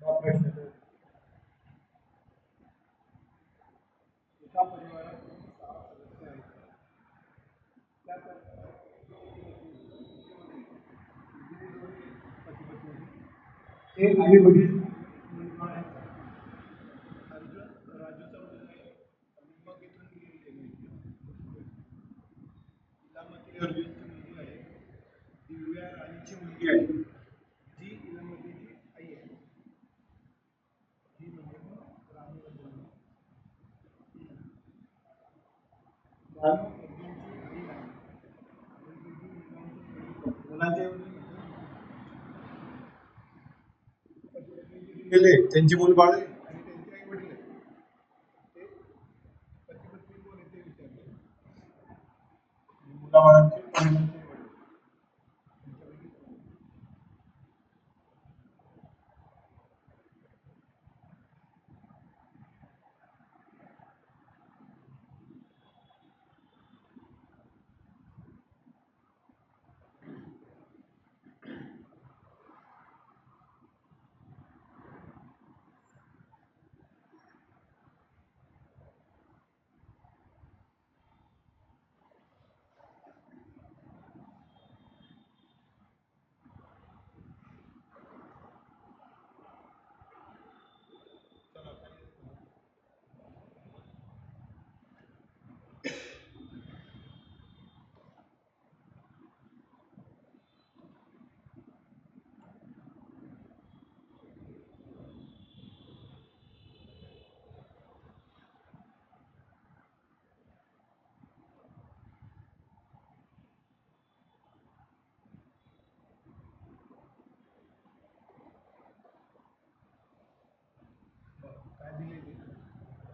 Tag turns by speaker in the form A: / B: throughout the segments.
A: हा प्रश्न तर एका परिवारात 6 सदस्य आहेत. त्यात ते आई वडील मुलगा आहे. अर्जुन राजूचा मुलगा आहे आणि मग इथून इलामती अर्जुनची मुलगी आहे. दिव्या राणीची मुलगी आहे जी इलामतीची आई आहे. ही म्हणजे मग राणीबद्दल रानू अर्जुनची आई आहे. मुलगी मुलांच्या गेले त्यांची मूल बाळ आणि त्यांचे आई वडील आहेत. ते पती पत्नी कोण आहे ते विचारले. मुलाबाळांचे वडिलांचे वडील त्यांच्यापैकी कोण?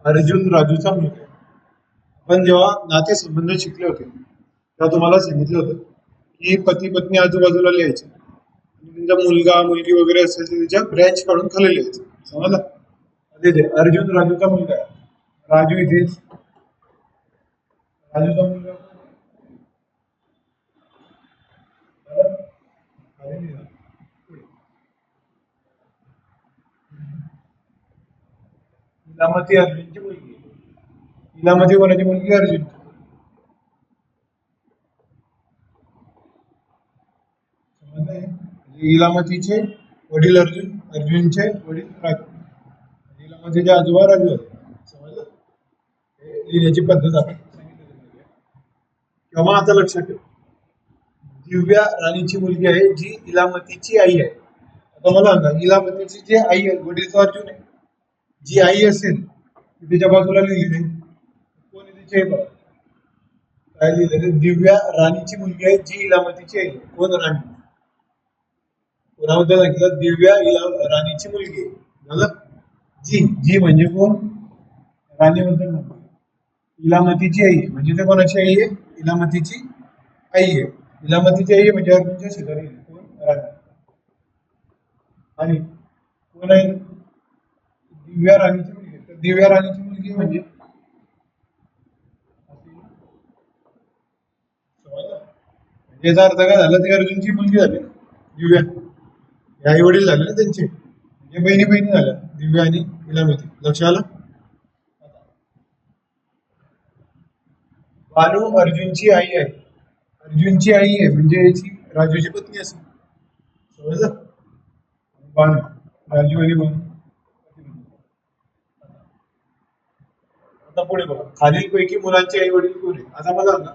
A: अर्जुन राजूचा मुलगा आहे. आपण जेव्हा नातेसंबंध शिकले होते तेव्हा तुम्हाला सांगितलं होतं की पती पत्नी आजूबाजूला लिहायचे आणि त्यांचा मुलगा मुलगी वगैरे असेल तर त्याच्या ब्रँच काढून खाली लिहायचं. समजलं? ते अर्जुन राजूचा मुलगा आहे. राजू इथेच राजूचा मुलगा बरं? खाली लिहा. पुढे. इलामती अर्जुनची मुलगी आहे. इलामती कोणाची मुलगी? अर्जुन. समजलंय? म्हणजे इलामतीचे वडील अर्जुन, अर्जुनचे वडील राजू, इलामतीचे आजोबा राजू होते. समजलं? हे लिहिण्याची पद्धत आपण सांगितली. किंवा आता लक्षात ठेव, दिव्या राणीची मुलगी आहे जी इलामतीची आई आहे. आता मला सांगा, इलामतीची जी आई आहे, वडील तो अर्जुन आहे, जी आई असेल ती त्याच्या बाजूला लिहिली नाही. कोण आहे तिची आई? बघा काय लिहिलेलं, दिव्या राणीची मुलगी आहे जी इलामतीची आई. कोण? राणी. कोणाबद्दल सांगितलं? दिव्या राणीची मुलगी आहे. झालं? जी जी म्हणजे कोण? राणीबद्दल म्हणतो. इलामतीची आई म्हणजे ते कोणाची आई आहे? इलामतीची आई आहे. इलामतीची आई म्हणजे अर्जुनच्या शेजारी. कोण? राणी. आणि कोण आहे? दिव्या राणीची मुलगी. तर दिव्या राणीची मुलगी म्हणजे म्हणजे याचा अर्थ काय झाला? ती अर्जुनची मुलगी झाली ना, दिव्या. आई वडील झाले ना त्यांचे, म्हणजे बहिणी बहिणी झाल्या दिव्या आणि इलामती. लक्ष आलं? बानू अर्जुनची आई आहे. अर्जुनची आई आहे म्हणजे याची राजूची पत्नी असेल. समजलं? बानू, राजू आणि बानू. आता पुढे बघा, खालील पैकी मुलांचे आई वडील कोण आहे? आता मला सांगा,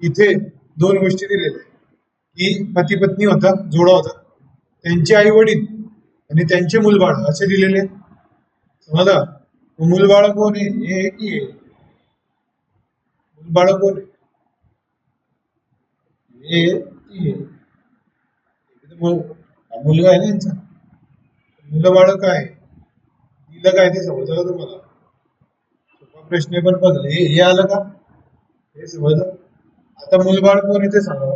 A: इथे दोन गोष्टी दिलेल्या आहेत की पती पत्नी होता, जोडा होता, त्यांचे आई वडील आणि त्यांचे मूलबाळ असे दिलेले आहेत. समजा मूलबाळ कोण आहे? हे की आहे मूलबाळ कोण आहे? हे की आहे मुलगा आहे ना यांचा. मुलं बाळ काय दिलं काय ते समजलं का तुम्हाला? सोपा प्रश्न पण बदल हे आलं का? हे समजलं? आता मुलबाळ कोण आहे ते सांगा.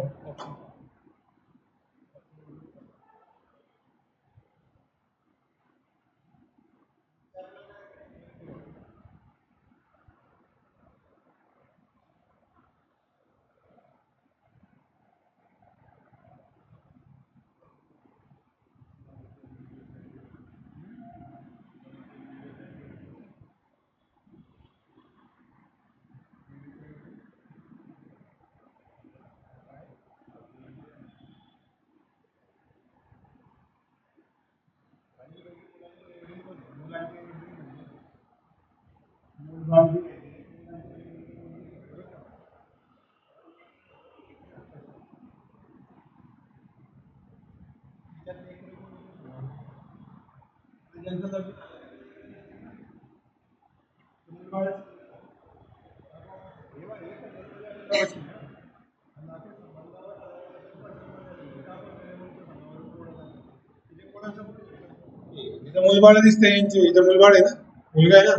A: इथं मुलबाळ दिसतंय यांचे, इथं मुलबाळ आहे ना, मुलगा आहे ना.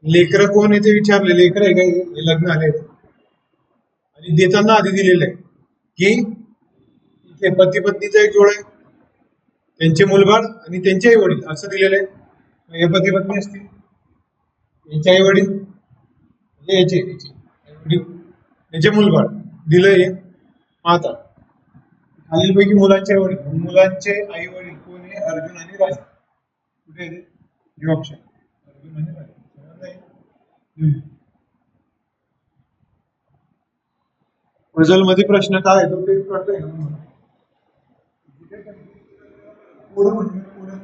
A: लेकर कोण आहे ते विचारले, लेकर आहे का? हे लग्न आले आणि देताना आधी दिलेलं आहे की इथे पती पत्नीचा एक जोड आहे, त्यांचे मुलबाळ आणि त्यांचे आई वडील असं दिलेलं आहे. हे पती पत्नी असतील, यांचे आई वडील म्हणजे याचे आई वडील, याचे मुलबाळ दिलंय. आता खालीलपैकी मुलांचे आई वडील, मुलांचे आई वडील कोण आहे? अर्जुन आणि राजू. कुठे आहे ते ऑप्शन? अर्जुन आणि राजू. पझल मध्ये प्रश्न काय आहे तो ते कळतंय का तुम्हाला? पुढं म्हणजे पुढं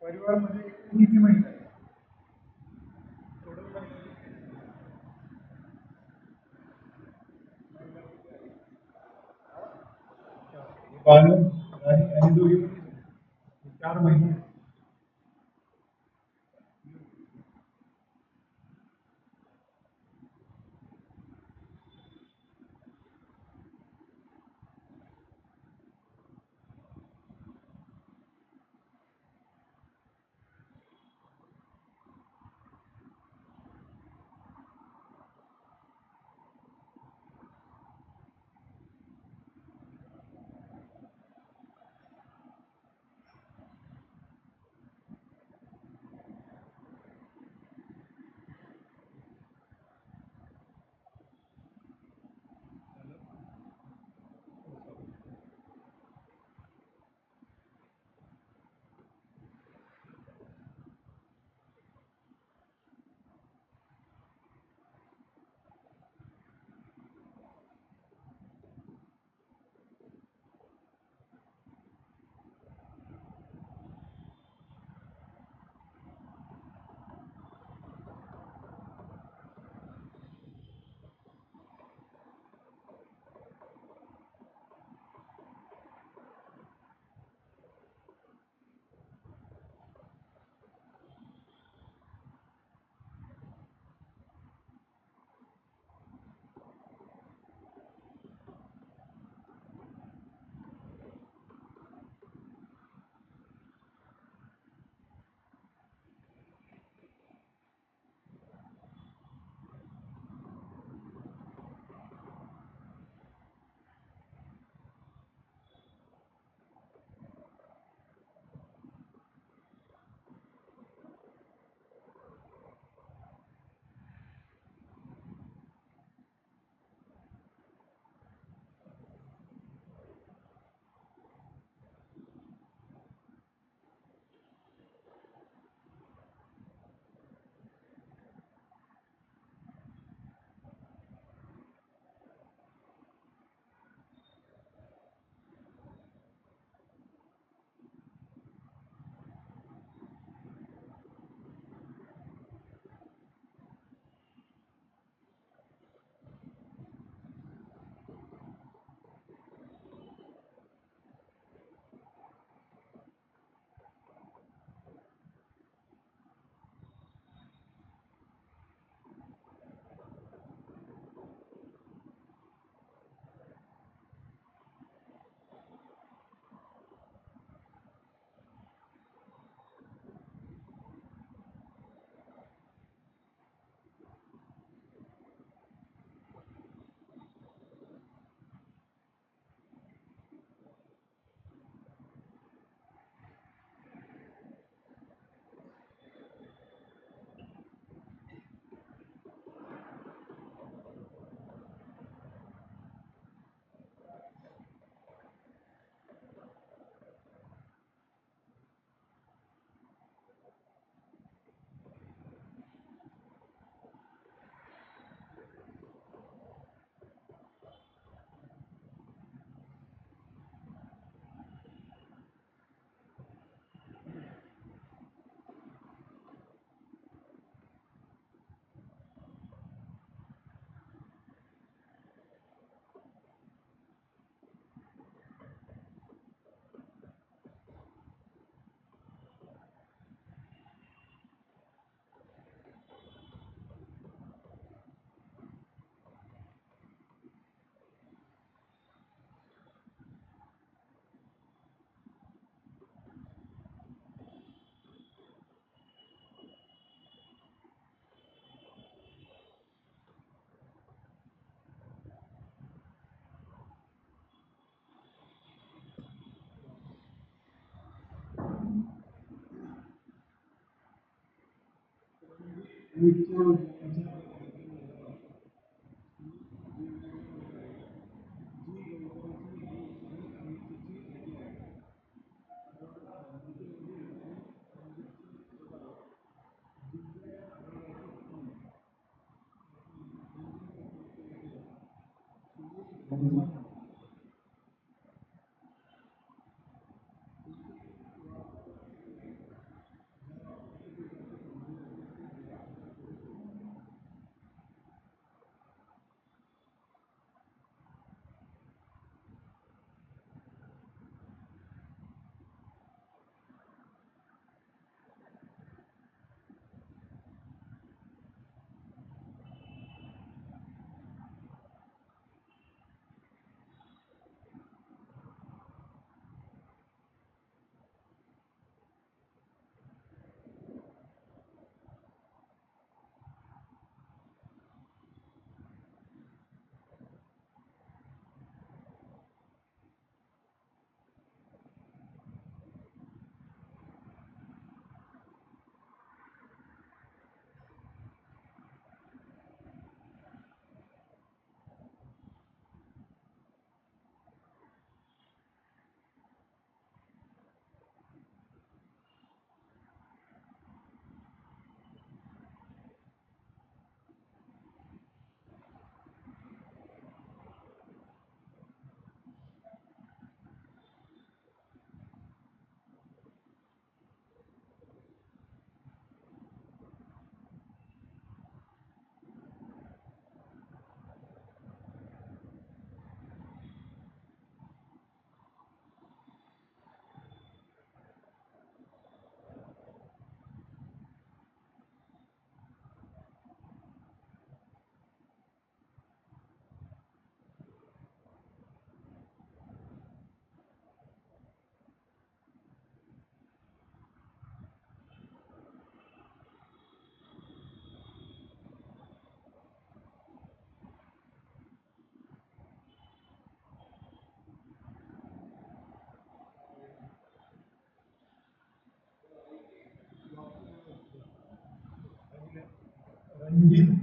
A: परिवार मध्ये किती महिला आहेत? बानू, आणि दोघी पण 4 महिने.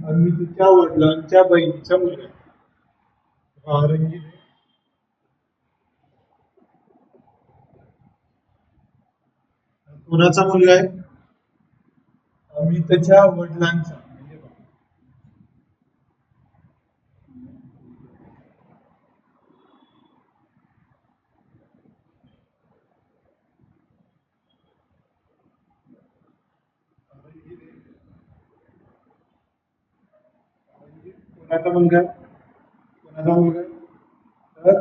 A: अमितच्या वडिलांच्या बहिणीचा मुलगा आहे. हा रणजित आहे. कोणाचा मुलगा आहे? अमितच्या वडिलांचा. म्हणजे कोणाचा मुलगा आहे? कोणाचा मुलगा आहे? तर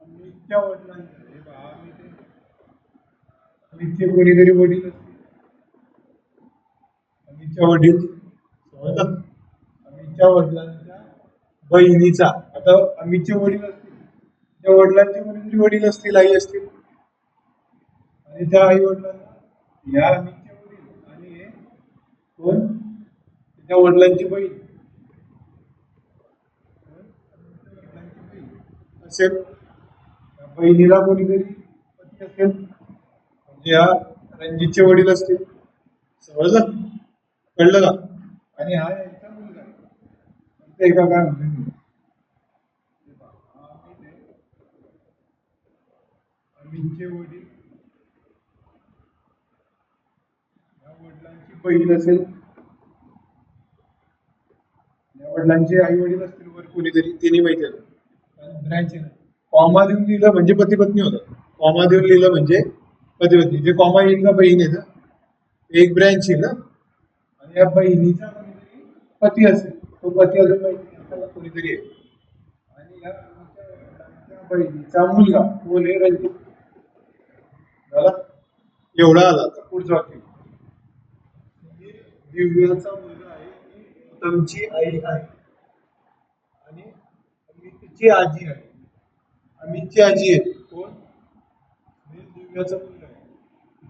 A: अमितच्या वडिलांचा. हे पहा, अमितचे कोणीतरी वडील असतील. अमितच्या वडील समजलं? अमितच्या वडिलांच्या बहिणीचा. आता अमितचे वडील असतील, त्या वडिलांचे कोणीतरी वडील असतील, आई असतील, आणि त्या आई वडिलांना या अमितचे वडील आणि हे कोण, त्या वडिलांची बहीण असेल. बहिणीला कोणीतरी पती असेल, म्हणजे या रणजितचे वडील असतील. समजलं? कळलं का? आणि हा यांचा मुलगा आहे. का काय म्हणतो अमितचे वडील, या वडिलांची बहीण असेल, या वडिलांचे आई वडील असतील, वर कोणीतरी, तिने माहिती आहे. ब्रँच आहे. कॉमा देऊन लिहिलं म्हणजे पती पत्नी होतं. कॉमा देऊन लिहिलं म्हणजे पती पत्नी. जे कॉमा येईल ना बहीण आहे ना, एक ब्रँच येईल ना, आणि या बहिणीचा कोणीतरी पती असेल, तो पती अजून माहिती आपल्याला कोणीतरी आहे. आणि या बहिणीचा मुलगा कोण आहे? रणजित. झाला? एवढा आला. पुढचं वाक्य. दिव्याचा मुलगा आहे, गौतमची आई आहे आणि अमितची आजी आहे. अमितची आजी आहे कोण? दिव्याचा मुलगा आहे.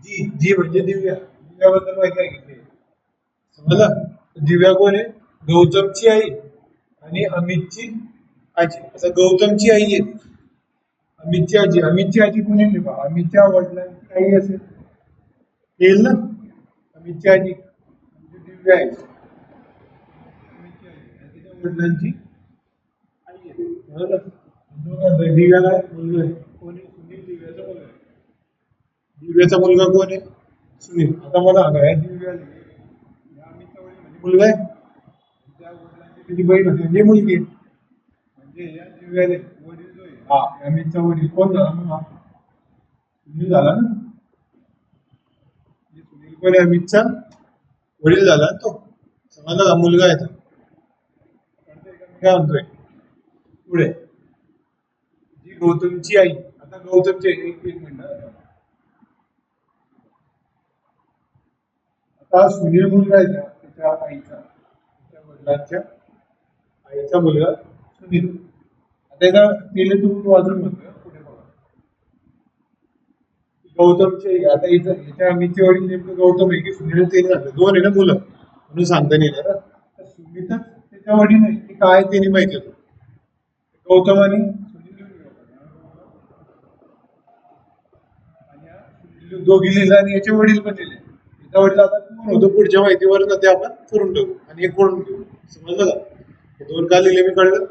A: जी जी म्हणजे दिव्या. दिव्याबद्दल माहिती आहे की समजलं? दिव्या कोण आहे? गौतमची आई आणि अमितची आजी. आता गौतमची आई आहे, अमितची आजी. अमितची आजी कोणी नाही बा, अमितच्या वडिलांची आई असेल, येईल ना. अमितची आजी म्हणजे दिव्या आहे, अमितची आई, तिच्या वडिलांची आई आहे. दिव्याला मुलगा आहे, कोणी? सुनील. दिव्याचा मुलगा आहे. दिव्याचा मुलगा कोण आहे? सुनील. आता मला सांगा, दिव्याला अमितचा वडील म्हणजे मुलगा आहे, त्या वडिलांची तिची बहीण होती म्हणजे मुलगी आहे. म्हणजे या दिव्याले वडील जो आहे, हा अमितचा वडील कोण झाला मग? हा सुनील झाला ना. सुनील कोण आहे? अमितचा वडील झाला तो. समजला का? मुलगा आहे तो. काय म्हणतोय पुढे? जी गौतमची आई. आता गौतमची एक मिनिट. आता सुनील मुलगा आहे ना, त्याच्या आईचा, त्याच्या वडिलांच्या आईचा मुलगा सुनील. आता एका तिला तू वाजून म्हणतोय पुढे बघा. गौतमचे, आता याच्या अमितचे वडील नेमकं गौतम आहे की सुनील? ते सांगतं. दोन आहे ना मुलं, म्हणून सांगता नाही येणार. सुमितच त्याच्या वडील आहे की काय ते नाही माहिती होतं. गौतम आणि सुनील दोघी लिहिलं आणि याचे वडील पण लिहिले. याचा वडील आता कोण होतो पुढच्या माहितीवर ना, ते आपण करून टाकू आणि एक कोण घेऊ. समजलं का? हे दोन का लिहिले मी कळलं?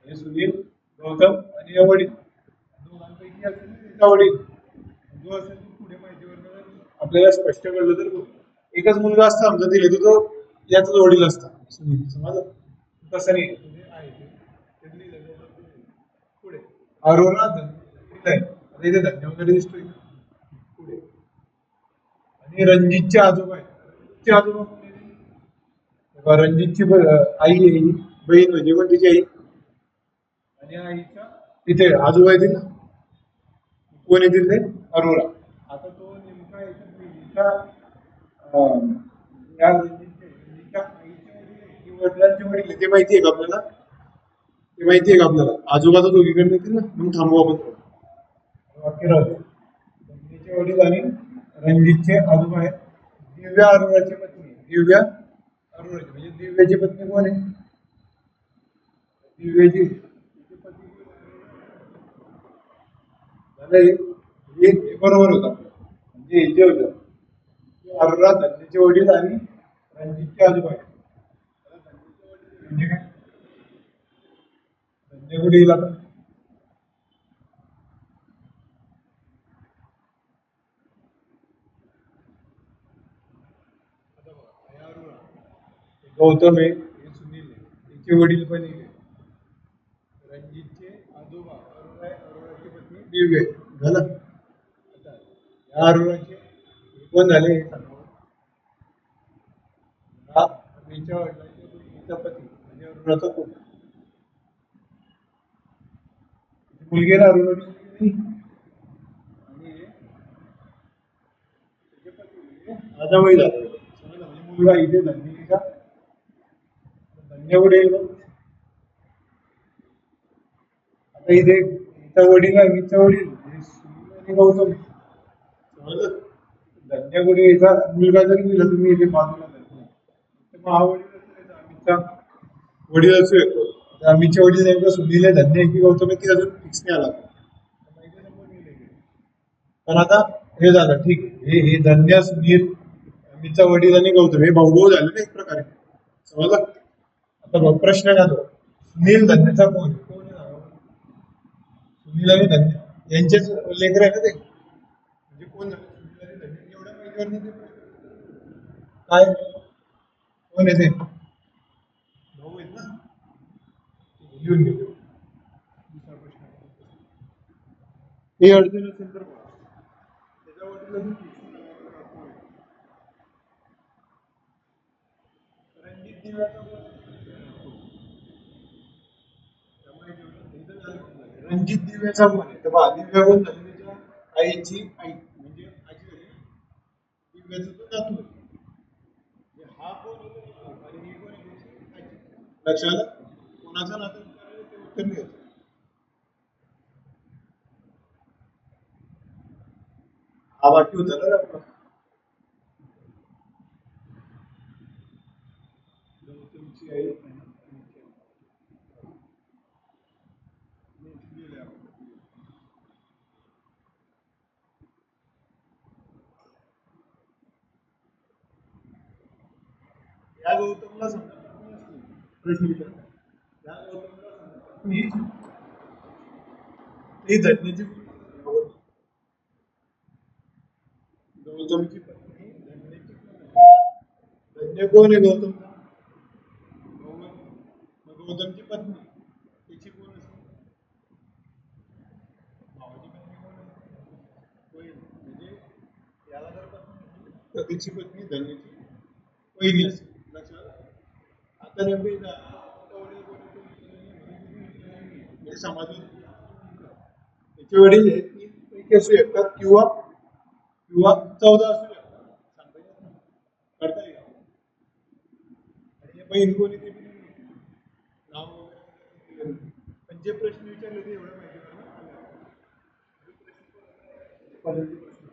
A: हे सुनील, गौतम आणि या वडील, दोघांपैकी असेल त्याचा वडील जो असेल तो पुढे माहितीवर आपल्याला स्पष्ट कळलं तर बोल. एकच मुलगा असता आमचा दिले तो याचाच वडील असता सुनील. समजलं? तसं नाही पुढे. अरोरा धन्य, आता इथे धन्य वगैरे दिसतोय पुढे. आणि रणजितचे आजोबा आहेत. रणजितचे आजोबा कोण आहे? रणजितची आई आहे, बहीण म्हणजे पण तिची आई, आणि आईचा तिथे आजोबा येतील ना, कोण येतील ते? अरोरा. आता तो नेमका याच्या बहिणीचा या रणजितच्या आईचे वडील, वडिलांचे वडील, ते माहिती आहे का आपल्याला? ते माहिती आहे का आपल्याला? आजोबा तर दोघीकडे येतील ना, म्हणून थांबू आपण. वाक्य राहते. बहिणीचे वडील आणि रणजितचे आजोबा आहेत. दिव्या अरोराची पत्नी. दिव्या अरोराची म्हणजे दिव्याची पत्नी कोण आहे? दिव्याची पत्नी बरोबर होता. म्हणजे हे जे होतं अरोरा धन्यचे वडील आणि रणजितचे आजोबा आहेत. म्हणजे काय धन्य कुठे येईल आता गौतम आहे हे सुनील आहे त्यांचे वडील पण एक आहे रणजितचे आजोबा अरोरा आहे अरोराची पत्नी दिव्य आहे झालं आता या अरोराचे हे कोण झाले हे सांगा हा मीच्या वडिलांचे बहिणीचा पती म्हणजे अरुणाचा कोण मुलगी ना अरुणाची मुलगी नाही आणि त्याचे पती म्हणजे माझा वय झाला समजलं म्हणजे मुलगा इथे धन्यचा धन्य कुठे येईल आता इथे इथं वडील आहे मीचा वडील हे सुनील आणि गौतम समजलं धन्य कुठे याचा मुलगा जरी गेला तुम्ही इथे बाजूला धन्य तर मग हा वडील असेल आम्हीचा वडील असू शकतो आम्हीच्या वडील नेमकं सुनील आहे धन्य आहे की गौतम आहे की अजून फिक्स नाही आला पण आता हे झालं ठीक आहे हे धन्य सुनील आम्हीचा वडील आणि गौतम हे भाऊ झाले ना एक प्रकारे समजलं आता बघ प्रश्न का तो सुनील धन्यचा कोण आहे कोण आहे सुनील आणि धन्य यांचेच लेकर आहे ना ते म्हणजे कोण झालं सुनील आणि धन्य एवढ्या माहितीवर नाही काय कोण आहे ते भाऊ आहेत ना लिहून घेतो दुसरा प्रश्न हे अडचण असेल तर त्याच्या वडील अजून रणजित दिव्याचा रणजित दिव्याचा कोण आहे तर बा दिव्या कोण झाली त्याच्या आईची आई म्हणजे आजी झाली दिव्याचा तो नातू म्हणजे हा कोण होतो आणि ही कोण आहे त्याची आजी लक्षात कोणाचा नातू विचारलं ते उत्तर नाही होतं हा बाकी होता ना आपला तुमची आई या गौतमला समजा प्रश्न विचारला या गौतमला समजा ही धन्याची गौतमची पत्नी धन्याची धन्य कोण आहे गौतमचा मग गौतमची पत्नी त्याची कोण असते भावाची पत्नी कोण असते होईल म्हणजे याला जर पत्नी तर तिची पत्नी धन्याची पहिली असते लक्षात आता नेमके म्हणजे समाजात त्याचे वडील हे 3 पैकी असू शकतात किंवा किंवा 14 असू शकतात सांगता येत नाही करता येईल आणि हे बहीण कोणी ते नाव वगैरे पण जे प्रश्न विचारले ते एवढं माहिती प्रश्न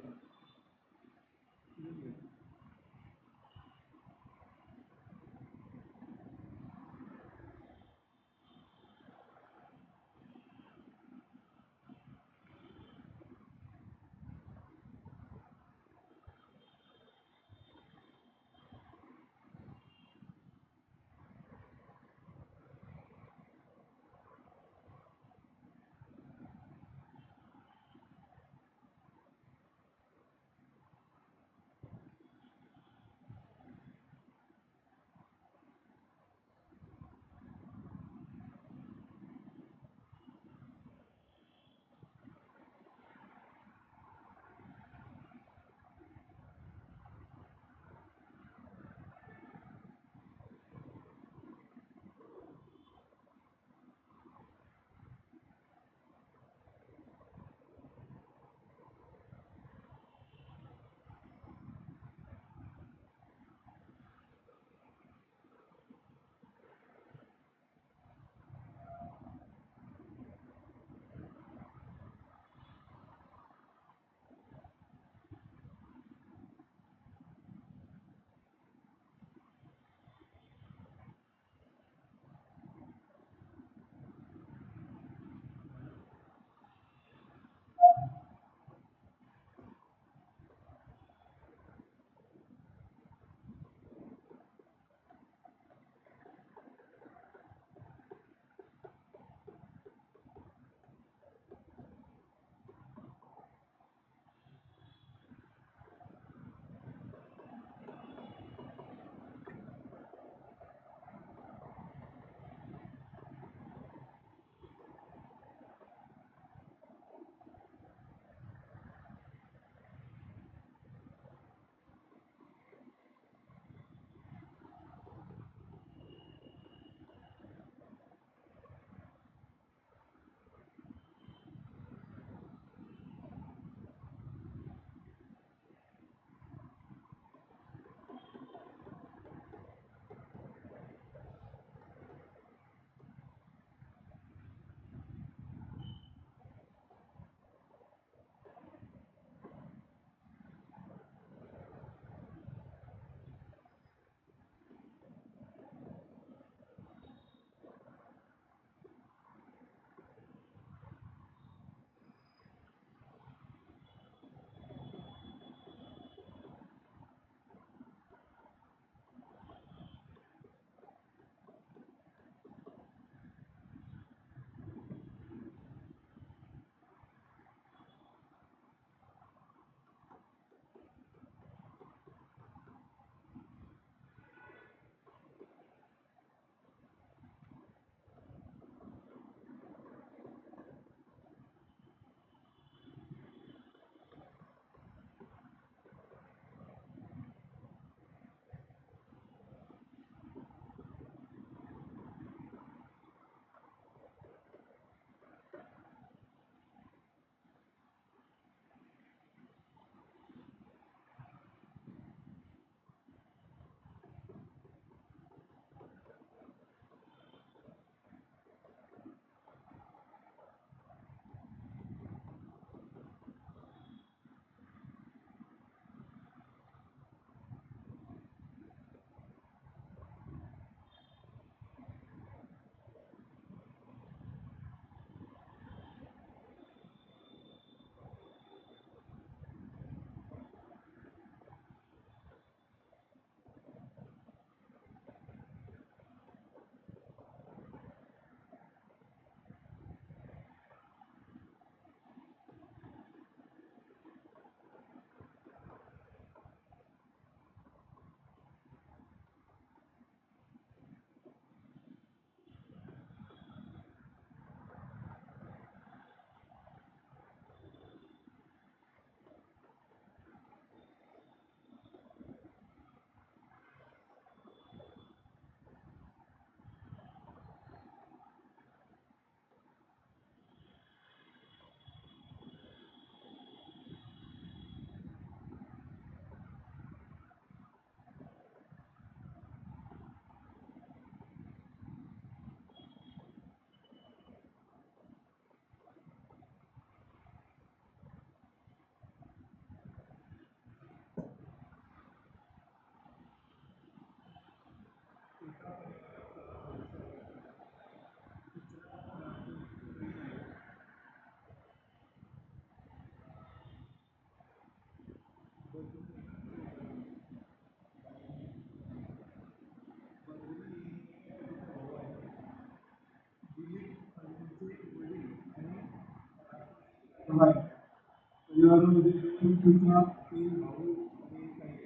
A: परिवारामध्ये दोन पिता, तीन भाऊ आणि एक आई.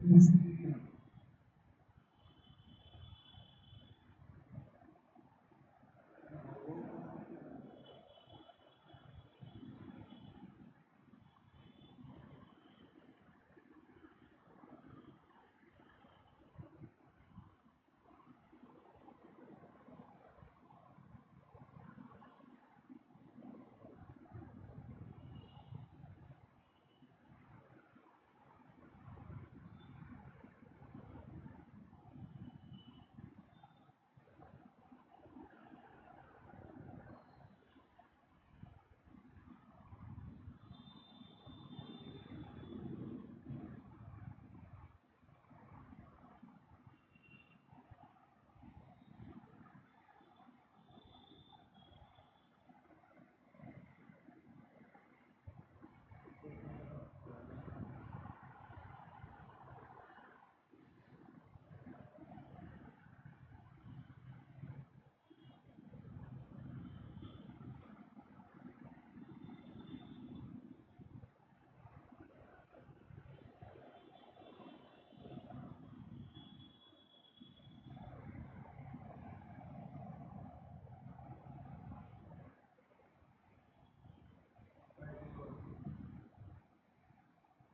A: तीन स्त्री.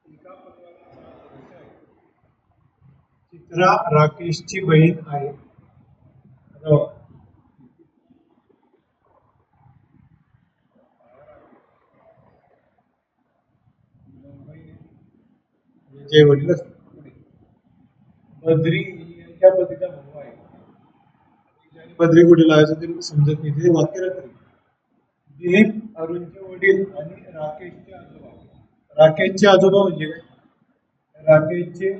A: एका परिवाराचा सदस्य आहे. चित्रा राकेशची बहीण आहे. आता बघा. जे वडील असतात पुढे. बद्री यांच्या पतीचा भाऊ आहे. बद्री कुठे लावायचं ते समजत नाही, ते वाक्य राहते. दिलीप अरुणचे वडील आणि राकेशचे आजोबा. राकेशचे आजोबा म्हणजे काय? राकेशचे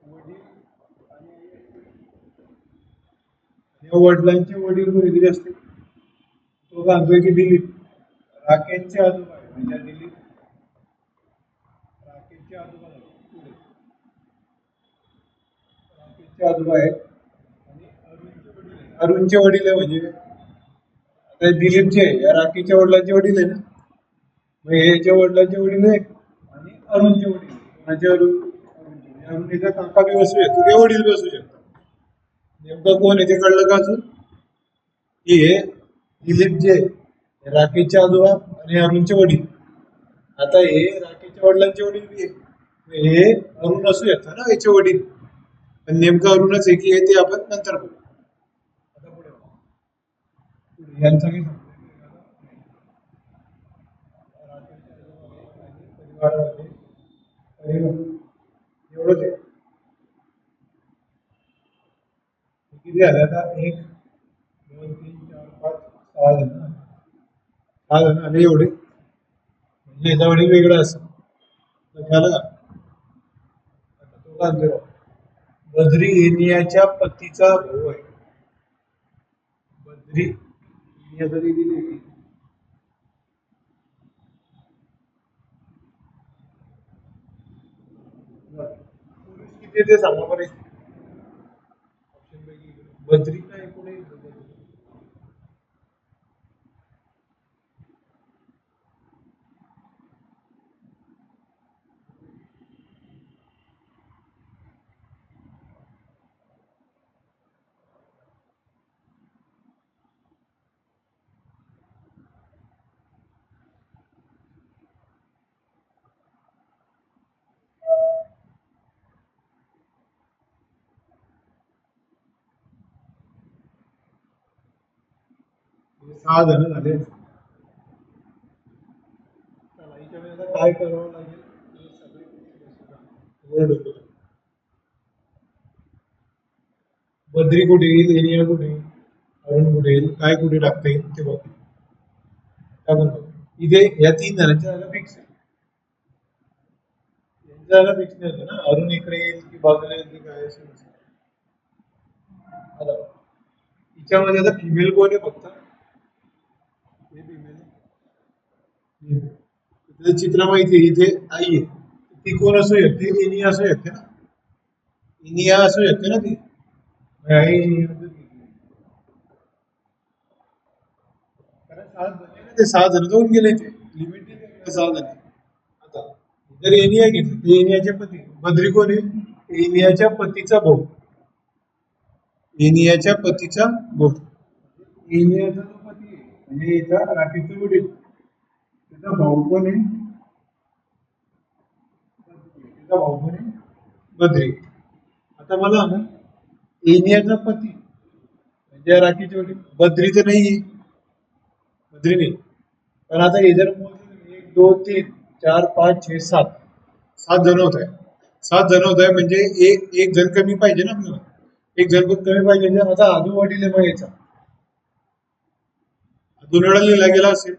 A: वडील आणि या वडिलांचे वडील कोणीतरी असते. तो सांगतोय की दिलीप राकेशचे आजोबा आहे, म्हणजे दिलीप राकेशचे आजोबा झाले. पुढे राकेशचे आजोबा आहेत आणि अरुणचे वडील आहे म्हणजे काय? आता दिलीपचे या राकेशच्या वडिलांचे वडील आहे ना, मग ह्याच्या वडिलांचे वडील आहे आणि अरुणचे वडील. माझे अरुणीचा काका बी बसू शकतो किंवा वडील बी असू शकतो. नेमकं कोण आहे ते कळलं का अजून? की हे दिलीप जे राकेशचे आजोबा आणि अरुणचे वडील. आता हे राकेशच्या वडिलांचे वडील बी आहे, हे अरुण असू शकतात ना याचे वडील, पण नेमकं अरुणच आहे की हे ते आपण नंतर बघू. आता पुढे यांचा काही परिवारामध्ये एवढंच आहे. किती झाले आता? एक दोन तीन चार पाच सहा जण. सहा जण आले एवढे, म्हणजे याचा वडील वेगळा असं झालं का? तो सांगतो बद्री एनियाच्या पतीचा भाऊ आहे. बद्री एनिया जरी दिली पुरुष किती ते सांगा बरं. ऑप्शन पैकी बद्री नाही पुढे सहा जण झाले. चला याच्या वेळेला काय करावं लागेल? हे सगळे बद्री कुठे येईल, एनिया कुठे येईल, अरुण कुठे येईल, काय कुठे टाकता येईल ते बघ. टाकून बघ. इथे या तीन जणांच्या जागा फिक्स आहे. यांच्या जागा फिक्स नाही होतं ना, अरुण इकडे येईल की बाजूला येईल की काय असेल. आता तिच्यामध्ये आता फिमेल कोण आहे फक्त? हे फिमेल चित्र माहिती आहे. इथे आई आहे, ती कोण असू शकते? इनिया असू शकते ना, इनिया असू शकते ना ती. आई अरे 7 झाले ना, ते 6 जण जाऊन गेले, ते लिमिट 6 जण. आता जर एनिया घेतलं तर एनियाचे पती बद्री कोण आहे? एनियाच्या पतीचा भाऊ. एनियाच्या पतीचा भाऊ. एनियाचा जो पती आहे म्हणजे याचा राखीचा वडील, त्याचा भाऊ कोण आहे? त्याचा भाऊ कोण आहे? बद्री. आता मला ना, एनियाचा पती म्हणजे राखीचे वडील बद्री तर नाही, बद्री नाही. पण आता हे जर मोजलं, 1 2 3 4 5 6 7, 7 जण होत आहे. 7 जण होत आहे म्हणजे एक एक जण कमी पाहिजे ना आपल्याला. एक जण पण कमी पाहिजे म्हणजे आता आजू वडील आहे मग याचा. दोन वेळा लिहिला गेला असेल,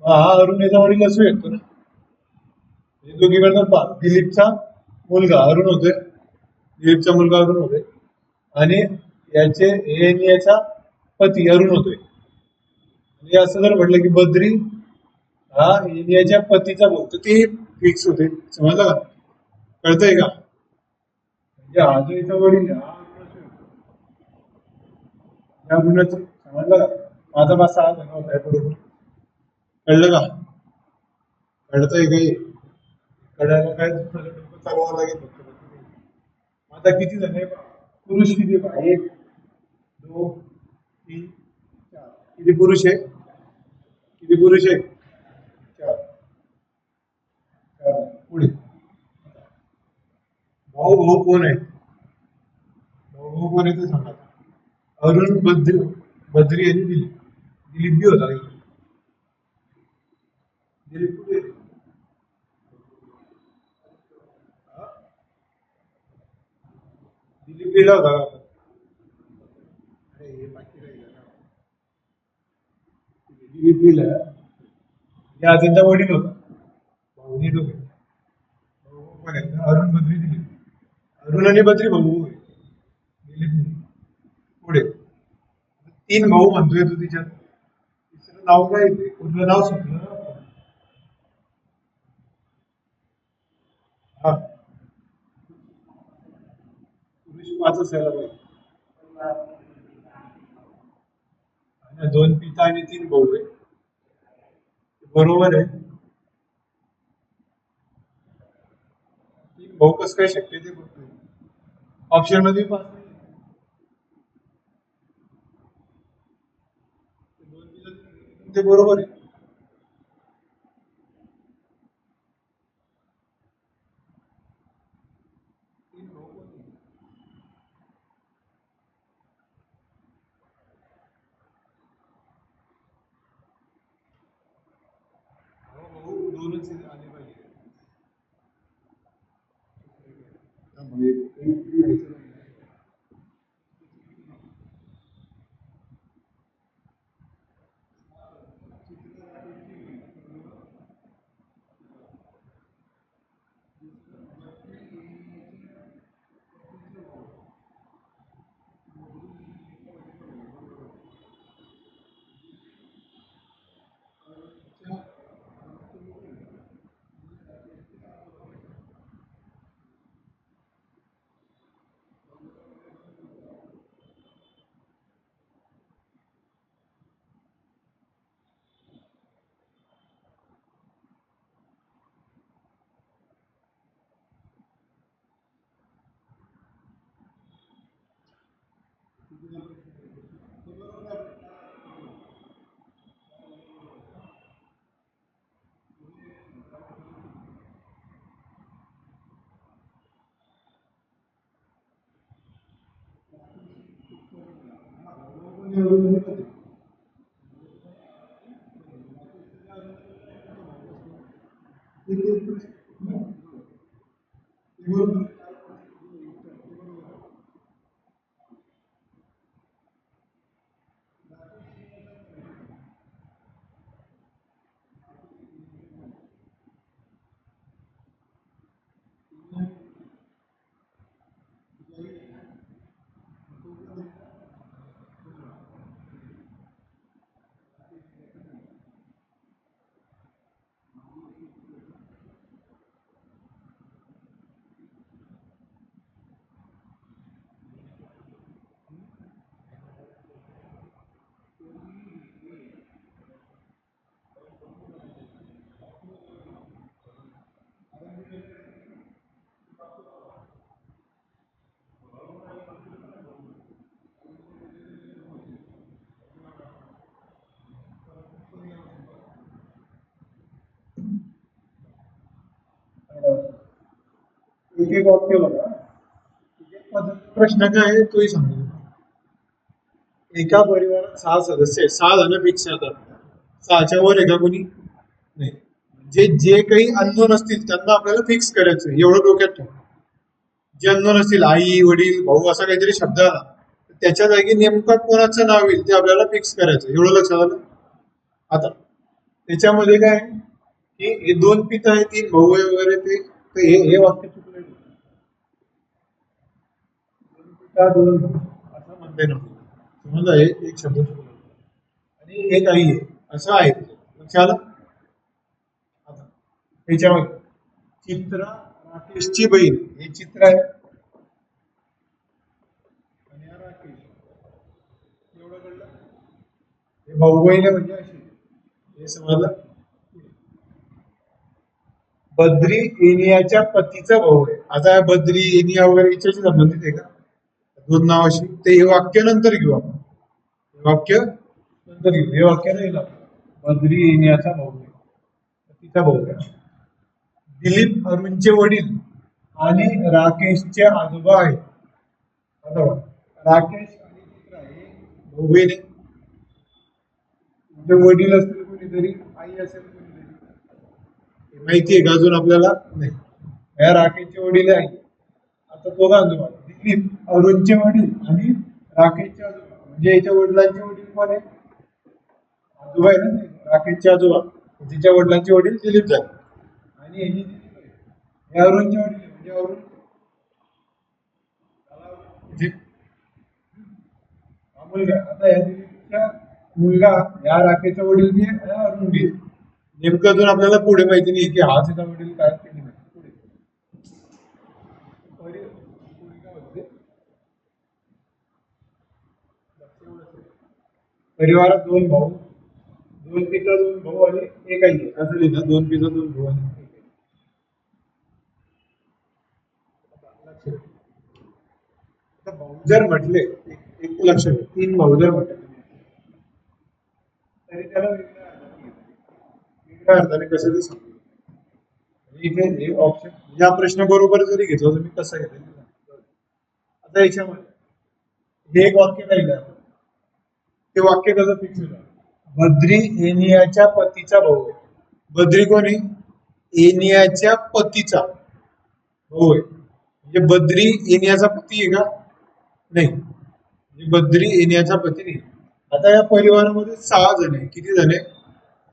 A: हा अरुण याचा वडील असू शकतो ना. म्हणजे दोघी वेळा पहा, दिलीपचा मुलगा अरुण होतोय, दिलीपचा मुलगा अरुण होतोय, आणि याचे याचा पती अरुण होतोय. म्हणजे असं जर म्हटलं की बद्री हा एनियाच्या पतीचा भाऊ, तर ते फिक्स होते. समजलं का? कळतंय का? म्हणजे हा जो याचा वडील आहे, हा अरुण असू शकतो. या अरुणच समजलं का? माझा बा 6 जण होत आहे बरोबर. कळलं का? कळतंय काही? कळायला काय चालवावं लागेल फक्त. आता किती जण आहे? पुरुष किती आहे? 1 2 3 4. किती पुरुष आहे? किती पुरुष आहे? 4. 4. पुढे भाऊ भाऊ कोण आहे? भाऊ भाऊ कोण आहे ते सांगा. अरुण, बद्री आणि दिलीप. दिलीप बी होता. दिलीप कुठे आहे? हा? दिलीप गेला होता का? अरे हे बाकी राहिलं ना. दिलीप गेला या त्यांचा वडील होता. भाऊनी दोघे भाऊ कोण आहेत? अरुण, बद्री, दिलीप. अरुण आणि बद्री भाऊ आहे. दिलीप नाही. पुढे 3 भाऊ म्हणतोय तू तिच्यात. तिसरं नाव काय येते? कुठलं नाव सुटलं? हा, पुरुष 5 असायला पाहिजे. आणि 2 पिता आणि 3 भाऊ आहे. बरोबर आहे. 3 भाऊ कसं काय शक्य ते बघतोय. ऑप्शन मध्ये 5 नाही. 2 पिता, ते बरोबर आहे. 3 भाऊ कोण? भाऊ 2च आले पाहिजे. त्यामुळे काही यायचं नाही. एक एक वाक्य बघा. एक पद्धतीचा प्रश्न काय आहे तोही सांगतो. एका परिवारात 6 सदस्य आहेत, 6 जण फिक्स राहतात. 6च्या वर आहे का कोणी नाही. जे काही अननोन असतील त्यांना आपल्याला फिक्स करायचं एवढं डोक्यात ठेवा. जे अननोन असतील आई वडील भाऊ असा काहीतरी शब्द आला त्याच्या जागी नेमका कोणाचं नाव येईल ते आपल्याला फिक्स करायचं एवढं लक्षात आलं. आता त्याच्यामध्ये काय की हे 2 पिता आहे 3 भाऊ आहे वगैरे ते हे वाक्य चुकलं. 2 पिता 2 भाऊ असं म्हणते ना समजा हे एक शब्द चुकला आणि एक आई आहे असं आहे लक्षात आलं. आता त्याच्यामध्ये चित्रा राकेशची बहीण हे चित्र आहे आणि हा राकेश एवढं कळलं. हे भाऊ बहीण आहे म्हणजे अशी हे समजलं. बद्री एनियाच्या पतीचा भाऊ आहे. आता बद्री एनिया वगैरे याच्याशी संबंधित आहे का 2 नावाशी. ते हे वाक्य नंतर घेऊ आपण. हे वाक्य नंतर घेऊ. हे वाक्य नाही ना बद्री एनियाचा भाऊ आहे पतीचा भाऊ आहे. दिलीप अरुणचे वडील आणि राकेशचे आजोबा आहेत. आता राकेश आणि चित्रा हे भाऊ बहीण आहे. म्हणजे वडील असतील कोणीतरी आई असेल कोणीतरी माहिती आहे का अजून आपल्याला नाही. या राकेशचे वडील आहे. आता तो आजोबा दिलीप अरुणचे वडील आणि राकेशचे आजोबा म्हणजे याच्या वडिलांचे वडील कोण आहे आजोबा आहे ना राकेशचे आजोबा. तिच्या वडिलांचे वडील दिलीप झाले आणि यांनी दिलीप आहे. हे अरुणचे वडील म्हणजे अरुण हा मुलगा. आता या दिलीपच्या मुलगा या राकेशचा वडील बी आहे अरुण बी आहे. नेमकं अजून आपल्याला पुढे माहिती नाही की हा त्याचा वडील काय ते नाही पुढे परिवारात 2 भाऊ 2 पिता 2 भाऊ आणि एक आई आहे असं लिहिलं. 2 पिता 2 भाऊ आणि एक आई. आता भाऊ जर म्हटले एक लक्ष 3 भाऊ जर म्हटले तरी त्याला वेगळ्या अर्थाने कसं ते सांगतो. इथे हे ऑप्शन या प्रश्न बरोबर जरी घेतला तर मी कसं घेतलं. आता याच्यामध्ये हे एक वाक्य राहिलं ते वाक्य कसं फिक्स होईल. बद्री एनियाच्या पतीचा भाऊ आहे. बद्री कोण आहे एनियाच्या पतीचा भाऊ आहे. म्हणजे बद्री एनियाचा पती आहे का नाही. म्हणजे बद्री एनियाचा पती नाही. आता या परिवारामध्ये 6 जण आहे. किती जण आहे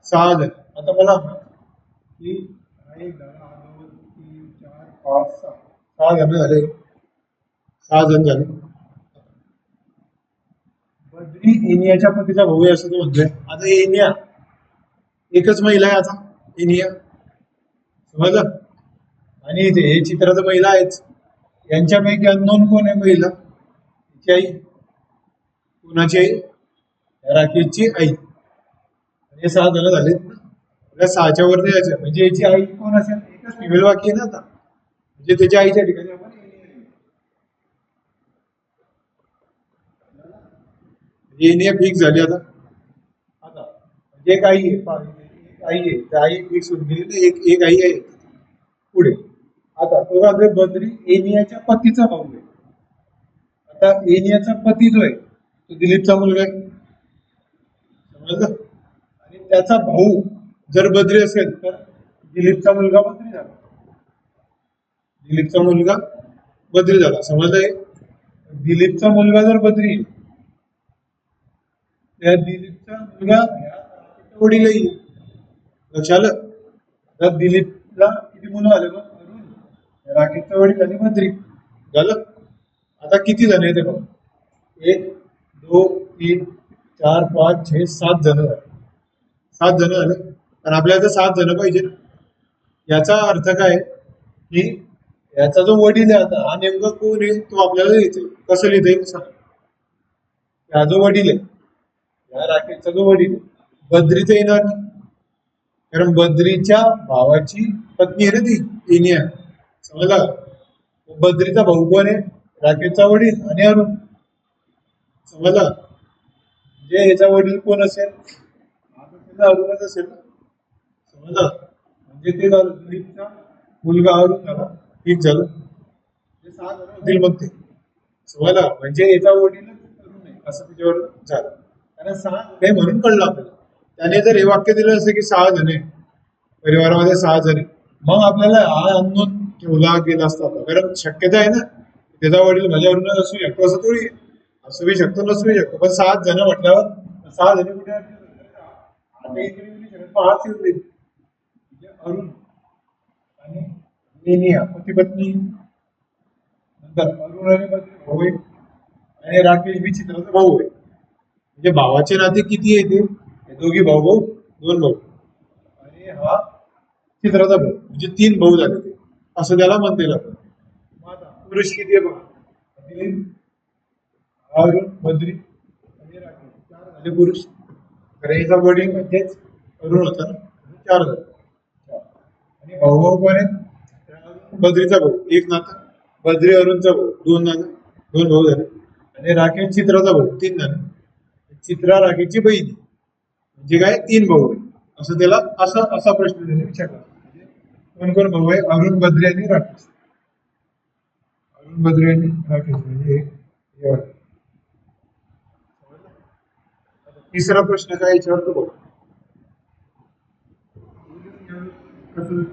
A: 6 जण. आता मला की 1 2 3 4 5 6 जण झाले. 6 जण झाले. बद्री एनियाच्या पतीचा भाऊ आहे असं तो म्हणतोय. आता एनिया एकच महिला आहे. आता एनिया समजलं. आणि इथे हे चित्रात महिला आहेच. यांच्यापैकी अननोन कोण आहे महिला तिची आई कोणाची आई राकेशची आई. हे 6 जण झालेत ना. 6च्या वर द्यायचं म्हणजे याची आई कोण असेल एकच फिमेल वाक्य आहे ना. आता म्हणजे त्याच्या आईच्या ठिकाणी आपण एनिया फिक्स झाली. आता आता म्हणजे एक आई आहे एक आई आहे त्या आई फिक्स होऊन गेली. एक आई आहे पुढे. आता तो काय बद्री एनियाच्या पतीचा भाऊ आहे. आता एनियाचा पती जो आहे तो दिलीपचा मुलगा आहे समजलं. आणि त्याचा भाऊ जर बद्री असेल तर दिलीपचा मुलगा बद्री झाला. दिलीपचा मुलगा बद्री झाला समजलंय. दिलीपचा मुलगा जर बद्री त्या दिलीपचा मुलगा वडीलही लक्षात आलं. तर दिलीपला किती मुलं आले बघ अरुण राकेशचा वडील आणि बद्री झालं. आता किती जण येते बघ 1 2 3 4 5 6 7 जण झाले. 7 जण झाले. आणि आपल्याला तर 7 जण पाहिजे. याचा अर्थ काय की याचा जो वडील आहे आता हा नेमका कोण आहे तो आपल्याला लिहितो. कसं लिहिता येईल सांग. हा जो वडील आहे या राकेशचा जो वडील बद्रीचं येणार नाही कारण बद्रीच्या भावाची पत्नी आहे ना ती एनिया समजला. बद्रीचा भाऊ कोण आहे राकेशचा वडील आणि अरुण समजला. म्हणजे याचा वडील कोण असेल त्याचा अरुणच असेल ना समजला. म्हणजे ते झालं दिलीपचा मुलगा अरुण झाला ठीक झालं. 6 जण होतील मग ते समजला म्हणजे याचा वडील करू नये असं त्याच्यावर झालं कारण 6 जण आहे म्हणून कळलं आपल्याला त्याने जर हे वाक्य दिलं असं की 6 जण आहे परिवारामध्ये 6 जण आहे मग आपल्याला हा अननोन ठेवला गेला असता कारण शक्यता आहे ना त्याचा वडील माझ्यावरून असू शकतो असं थोडी असू बी शकतो नसू बी शकतो पण 7 जण म्हटल्यावर 6 जण कुठे आता इकडे येऊ नाही शकत पण हाच येऊन जाईल म्हणजे अरुण आणि लेनिया पती पत्नी नंतर अरुण आणि पत्नी भाऊ आहे आणि राकेश बी चित्राचा भाऊ आहे म्हणजे भावाचे नाते किती आहे ते हे दोघी भाऊ भाऊ 2 भाऊ आणि हा चित्राचा भाऊ म्हणजे 3 भाऊ झाले ते असं त्याला म्हणता येईल आपण मग आता पुरुष किती आहे बघा दिलीप अरुण बद्री आणि राकेश 4 झाले पुरुष तर याचा वडील म्हणजेच अरुण होता ना 4 झाले आणि भाऊ भाऊ कोण आहेत बद्रीचा भाऊ एक नाता बद्री अरुणचा भाऊ 2 नातं 2 भाऊ झाले आणि राकेश चित्राचा भाऊ 3 झाले चित्रा राकेशची बहीण म्हणजे काय 3 भाऊ आहे असं त्याला असा प्रश्न त्याने विचारला म्हणजे कोण कोण भाऊ आहे अरुण बद्री आणि राकेश अरुण बद्री आणि राकेश म्हणजे हे वाले. तिसरा प्रश्न काय विचारतो बघ कसं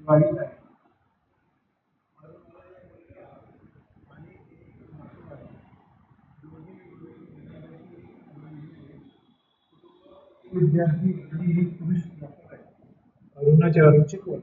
A: 22 आहे. आणि विद्यार्थी आणि एक पुरुष डॉक्टर आहे. अरुणाच्या आरोग्य कोण?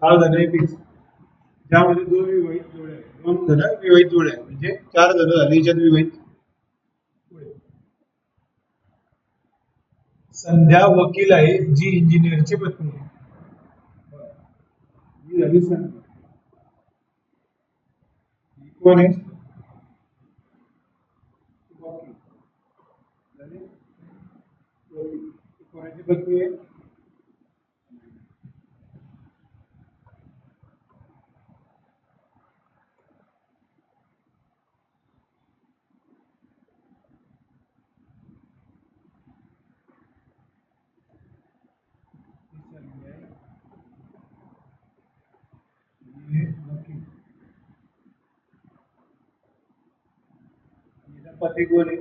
A: सहा जण आहे फिक्स, ज्यामध्ये दोन विवाहित जोड्या आहेत, 2 जण विवाहित जोड्या आहेत, म्हणजे 4 जण झाले याच्यात विवाहित. पुढे संध्या वकील आहे जी इंजिनियरची पत्नी आहे. ही झाली संध्या. कोण आहे? वकील. झाली? वकील. कोणाची पत्नी आहे? पती कोण आहे?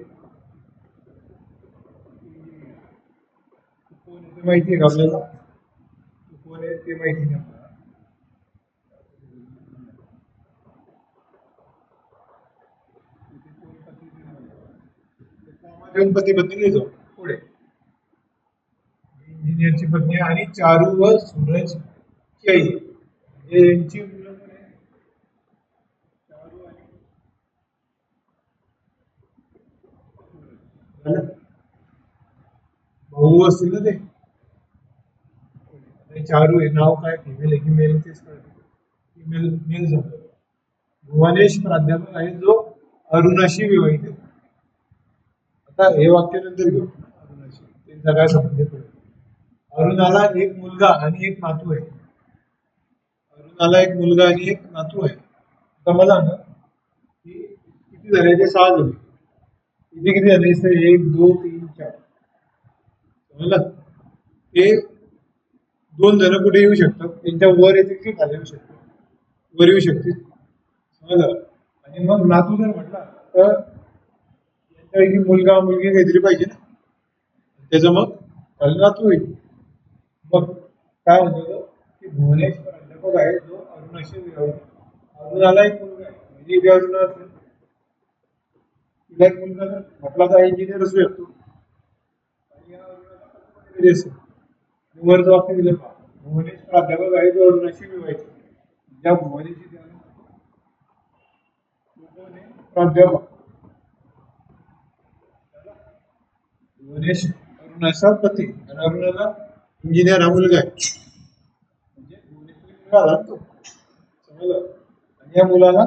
A: कोण आहे ते माहिती आहे का आपल्याला? कोण आहे ते माहिती नाही आपल्याला. पती पत्नी नाही जाऊ. पुढे इंजिनियरची पत्नी आणि चारू व सूरज ची आई, म्हणजे यांची मुलं कोण आहे? चारू आणि भाऊ असतील ना ते. चारू आहे, नाव काय फिमेल आहे की मेल तेच कळत. फिमेल मेल झालं. भुवनेश प्राध्यापक आहे जो अरुणाशी विवाहित आहे. आता हे वाक्य नंतर घेऊ. अरुणाशी त्यांचा काय संबंध आहे? अरुणाला एक मुलगा आणि एक नातू आहे. अरुणाला एक मुलगा आणि एक नातू आहे. आता मला ना की किती झाले? ते 6 झाले. इथे किती झाले? 1 2 3 4. समजलं? हे 2 जण कुठे येऊ शकतात? त्यांच्या वर येतील की खाली येऊ शकतात? वर येऊ शकतील. समजलं? आणि मग नातू जर म्हटला तर यांच्यापैकी मुलगा मुलगी काहीतरी पाहिजे ना, त्याचं मग खाली नातू होईल. मग काय म्हणतो की भुवनेश प्राध्यापक आहे जो अरुणाशी विवाहित. अरुणाला एक मुलगा आहे, म्हणजे इथे अरुण असेल. तिला एक मुलगा जर म्हटला तर इंजिनियर असू शकतो आणि या अरुणाला असेल. वर जबाब दिलं पहा, भुवनेश प्राध्यापक आहे जो अरुणाशी मिळवायचे. ज्या भुवनेशी प्राध्यापक भुवनेश अरुणाचा पती आणि अरुणाला इंजिनियर हा मुलगा आहे. म्हणजे भुवनेश्वरी मुलगा आला तो समजलं. आणि या मुलाला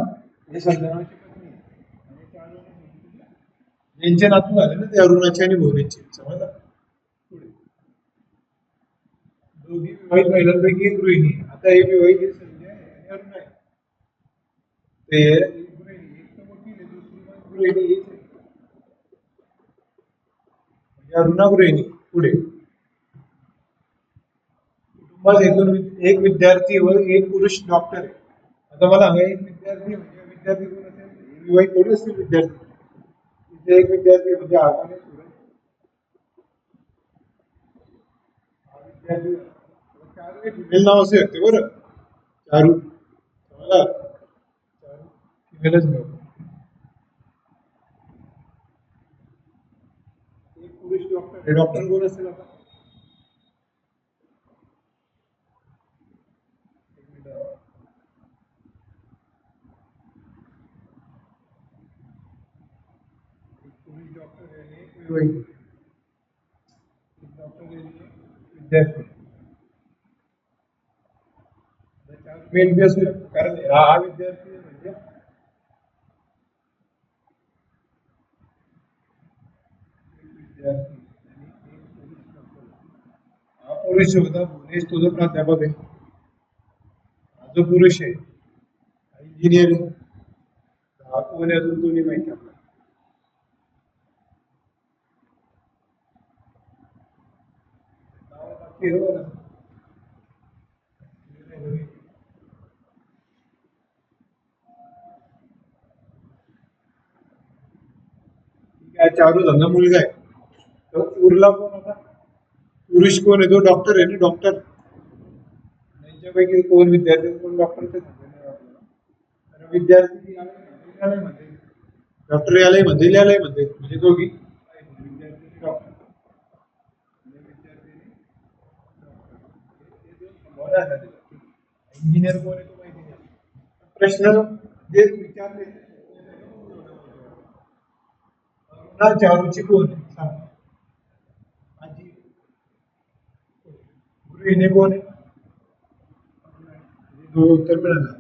A: हे संजनाची पत्नी आणि त्या यांचे नातू झाले ना ते अरुणाचे आणि भुवनेशचे समजलं. पुढे दोघी विवाहित महिलांपैकी एक गृहिणी. आता हे विवाहित संजय आणि अरुणा आहे. ते गृहिणी एक तर मोठी आहे, दुसरी पण गृहिणी हीच आहे. म्हणजे अरुणा गृहिणी. पुढे कुटुंबात एकूण एक विद्यार्थी व एक पुरुष डॉक्टर आहे. आता मला सांगा एक विद्यार्थी म्हणजे विद्यार्थी कोण असेल, विवाहित थोडी असतील विद्यार्थी. तिथे एक विद्यार्थी म्हणजे आगामी विद्यार्थी चारू एक फिमेल नाव असू शकते बरं. चारू मला चारू फिमेलच नाव. एक पुरुष डॉक्टर आहे. डॉक्टर कोण असेल आता? पुरुष डॉक्टर आहे, एक विवाहित डॉक्टर आहे, विद्यार्थी मेन बी असू शकतो. कारण हा विद्यार्थी म्हणजे विद्यार्थी आणि एक पुरुष डॉक्टर. हा पुरुष होता भुवनेश, तो जो प्राध्यापक आहे हा जो पुरुष आहे इंजिनियर आहे. हा कोण आहे अजून कोणी माहिती आपल्याला. बाकी हो ना. काय चारू धंदा मुलगा आहे. तर उरला कोण होता? पुरुष कोण आहे? तो डॉक्टर आहे ना, डॉक्टर. त्यांच्यापैकी कोण विद्यार्थी कोण डॉक्टर ते सांगतो आपल्याला. विद्यार्थी म्हणते डॉक्टर यालाही म्हणते लिहायलाही म्हणते म्हणजे दोघी विद्यार्थी डॉक्टर. इंजिनियर कोण आहे तो माहिती नाही. प्रश्न जे विचारले चारूची कोण आहे सांग. आजी गृहिणी कोण आहे? दोन उत्तर मिळालं.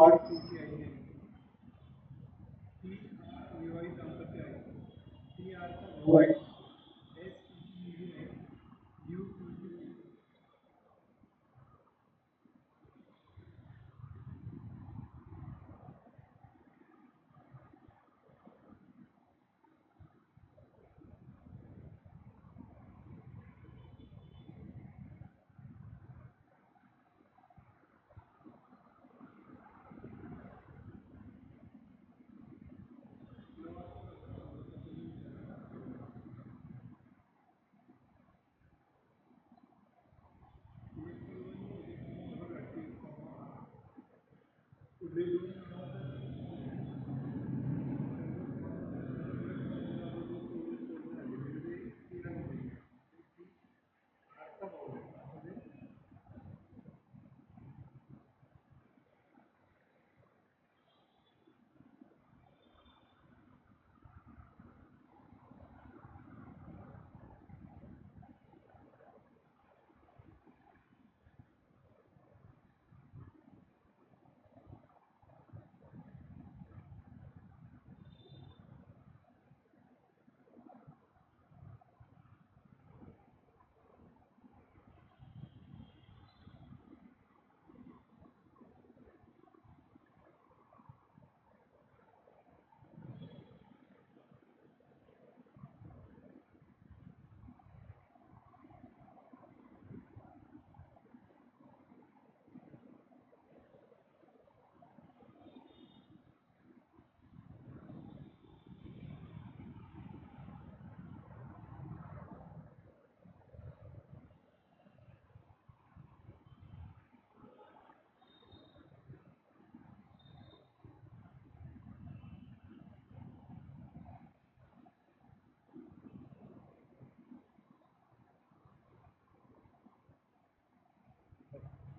A: आर क्यूची आई आहे ती विवाहित दाम्पत्य आहे टी आरचा भाऊ आहे एस क्यूची मुलगी आहे यू क्यूची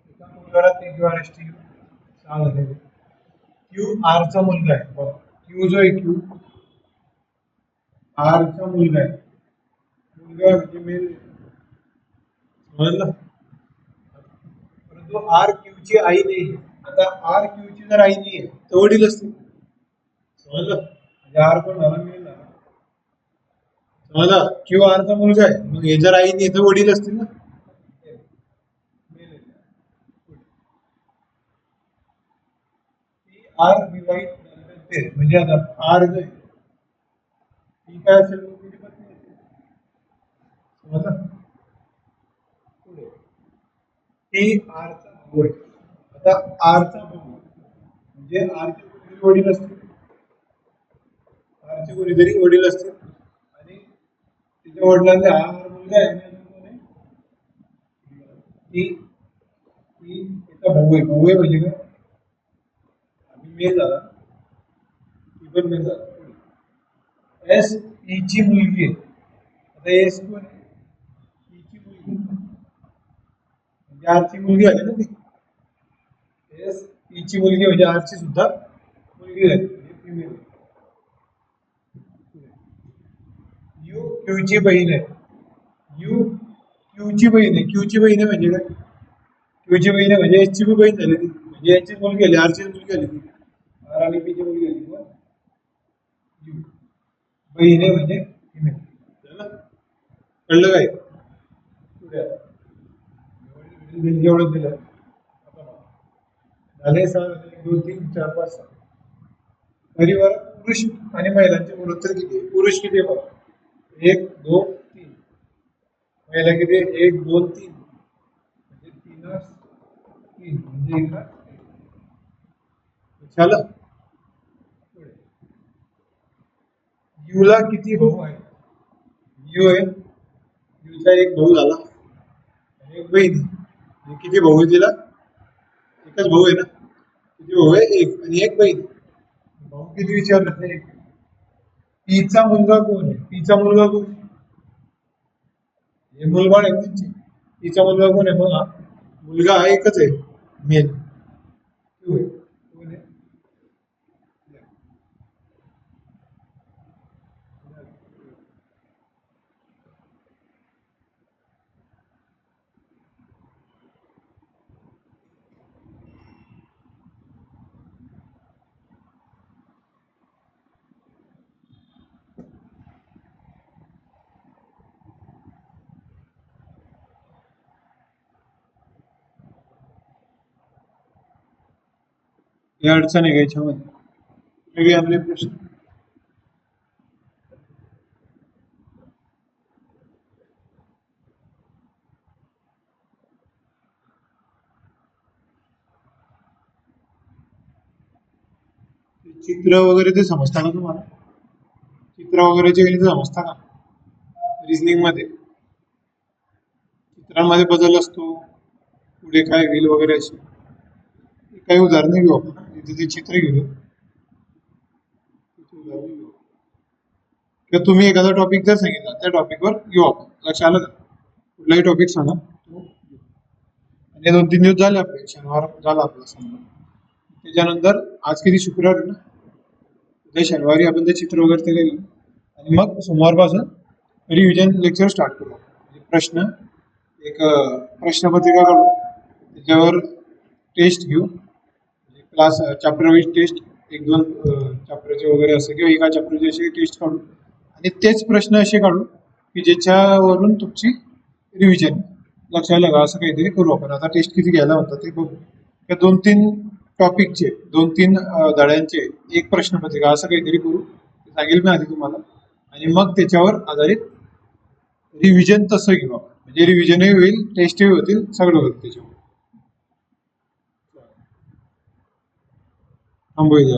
A: एका मुलगाला ते क्यू आर एस टी 6 झालेले क्यू आरचा मुलगा आहे बघ क्यू जो आहे क्यू आरचा मुलगा आहे मुलगा म्हणजे मेल समजलं परंतु आर क्यूची आई नाही आता आर क्यूची जर आई नाही आहे तर वडील असतील समजलं म्हणजे आर कोण झाला मेल झाला समजलं क्यू आरचा मुलगा आहे मग हे जर आई नाही तर वडील असतील ना आर विवाहित दाम्पत्य म्हणजे आता आर जे ती काय असेल मग तिची पत्नी असेल समजलं पुढे टी आरचा भाऊ आहे आता आरचा भाऊ म्हणजे आरचे कोणीतरी वडील असतील आरचे कोणीतरी वडील असतील आणि तिच्या वडिलांचे हा मुलगा आहे आणि अजून कोण आहे ती ती तिचा भाऊ आहे म्हणजे काय आम्ही मेल झाला ती पण मेल झाला एस ईची मुलगी आहे आता एस कोण आहे ईची मुलगी म्हणजे आरची मुलगी आली ना ती एस ईची मुलगी म्हणजे आरची सुद्धा मुलगी झाली म्हणजे फिमेल यू क्यूची बहीण आहे यू क्यूची बहीण आहे क्यूची बहीण आहे म्हणजे काय क्यूची बहीण आहे म्हणजे एसची बी बहीण झाली ती म्हणजे याचीच मुलगी आली आरचीच मुलगी आली ती आर आणि पीची मुलगी आली पण यू बहीण आहे म्हणजे फिमेल कळलं काय पुढे आता. एवढं दिलं झाले 6 1 2 3 4 5 6 परिवार पुरुष आणि महिलांचे गुणोत्तर किती आहे पुरुष किती आहे बघा 1 2 3 महिला किती आहे 1 2 3 म्हणजे 3 3 म्हणजे एका झालं पुढे यूला किती भाऊ आहे यू आहे यूचा एक भाऊ झाला आणि एक बहीण आहे. म्हणजे किती भाऊ आहे तिला एकच भाऊ आहे ना किती भाऊ आहे एक आणि एक बहीण भाऊ किती विचारलं ते एक तिचा मुलगा कोण आहे तिचा मुलगा कोण आहे? हे मुलबाळ आहे त्यांची तिचा मुलगा कोण आहे बघा मुलगा हा एकच आहे मेल क्यू आहे कोण आहे हे अडचण आहे का याच्यामध्ये वेगळे आपले प्रश्न चित्र वगैरे ते समजता का तुम्हाला चित्र वगैरेचे गणित समजता का रिझनिंग मध्ये चित्रांमध्ये बदल असतो पुढे काय होईल वगैरे अशी काही उदाहरणं घेऊ आपण इथे ते चित्र घेऊ किंवा तुम्ही एखादा टॉपिक जर सांगितला त्या टॉपिकवर घेऊ आपण लक्षात आलं का कुठलाही टॉपिक सांगा आणि 2-3 दिवस झाले आपले शनिवार झाला आपला समजा त्याच्यानंतर आज किती शुक्रवार आहे ना उद्या शनिवारी आपण ते चित्र वगैरे ते घेऊ आणि मग सोमवारपासून रिव्हिजन लेक्चर स्टार्ट करू प्रश्न एक प्रश्नपत्रिका काढू त्याच्यावर टेस्ट घेऊ क्लास चॅप्टर वाईज टेस्ट 1-2 चॅप्टरचे वगैरे असं किंवा एका चॅप्टरचे असे टेस्ट काढू आणि तेच प्रश्न असे काढू की ज्याच्यावरून तुमची रिव्हिजन लक्षात आलं का असं काहीतरी करू आपण आता टेस्ट किती घ्यायला होता ते बघू त्या 2-3 टॉपिकचे 2-3 धड्यांचे एक प्रश्नपत्रिका असं काहीतरी करू सांगेल मी आधी तुम्हाला आणि मग त्याच्यावर आधारित रिव्हिजन तसं घेऊ आपण म्हणजे रिव्हिजनही होईल टेस्टही होतील सगळं होईल त्याच्यावर थांबूया